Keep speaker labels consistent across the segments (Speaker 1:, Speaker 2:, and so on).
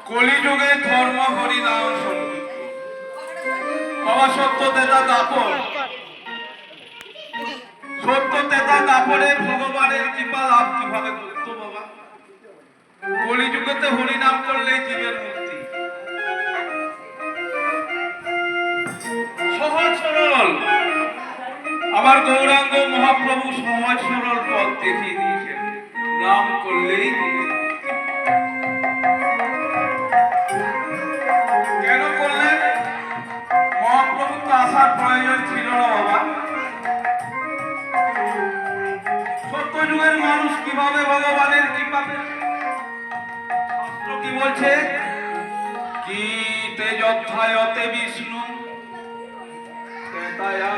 Speaker 1: কলিযুগে ধর্ম হরি নাম সংযুক্ত বাবা সত্য তেতা দাপর সত্য তেতা দাপরে ভগবানের কৃপা লাভ কিভাবে করতো বাবা? কলিযুগেতে হরি নাম করলেই জীবের মুক্তি। সহজ সরল আমার গৌরাঙ্গ মহাপ্রভু সহজ সরল পথ দেখিয়ে দিয়েছেন, নাম করলেই কেন করলেন? মহাপ্রভু তো আসার প্রয়োজন ছিল না বাবা। সত্যযুগের মানুষ কিভাবে ভগবানের কৃপা পেল? শাস্ত্র কি বলছে? কি তেজধ্যায়তে বিষ্ণু তেতায়া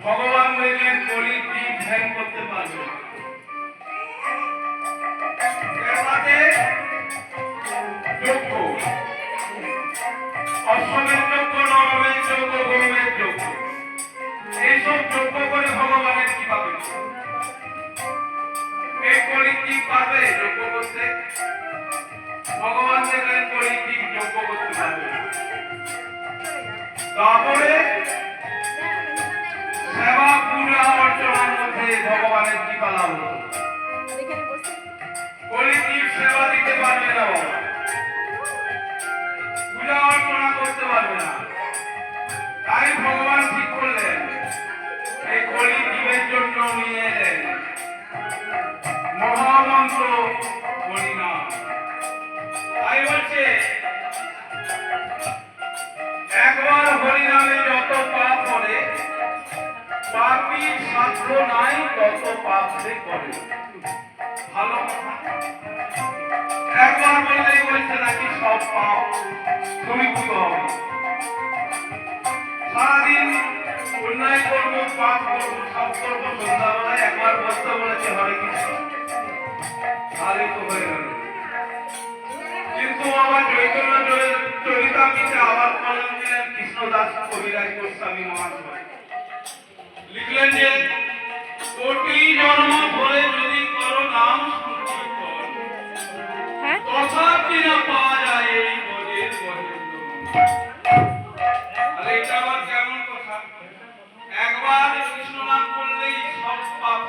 Speaker 1: ভগবান বললেন কলি জীব ধ্যান করতে পারবে যোগ্য, অশ্বমের যোগ্য, নবমের যোগ্য, গরমের যোগ্য, এইসব যোগ্য করে ভগবানের কি পাবে? এই কলি জীব পাবে যোগ্য করতে? ভগবান দেখলেন কলি জীব যোগ্য করতে পারবে। তারপরে সেবা পূজা অর্চনার মধ্যে ভগবানের কৃপা লাভ হলো। কলিজীব সেবা দিতে পারবে না বাবা, পূজা অর্চনা করতে পারবে না। তাই ভগবান ঠিক করলেন এই কলিজীবের জন্য নিয়ে এলেন মহামন্ত্র হরিনাম। তাই বলছে একবার হরিনামে যত পাপ করে পাপীর সাধ্য নাই তত পাপ সে করে। ভালো একবার বললেই বলছে নাকি সব পাপ দূরীভূত হবে। সারাদিন অন্যায় করবো, পাপ করবো, সব করবো, সন্ধ্যাবেলায় একবার বলতে বলেছে হরে কৃষ্ণ, তাহলেই তো হয়ে গেল। কিন্তু আমার চৈতন্য চরিতামৃতে আবার কলম দিলেন কৃষ্ণদাস কবিরাজ গোস্বামী মহাশয়, লিখলেন যে কোটি জন্ম ধরে যদি করো নাম সংকীর্তন তথাপি না পাওয়া যায় এই পদের পর্যন্ত। আরে এটা আবার কেমন কথা? একবার কৃষ্ণ নাম করলেই সব পাপ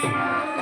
Speaker 2: ও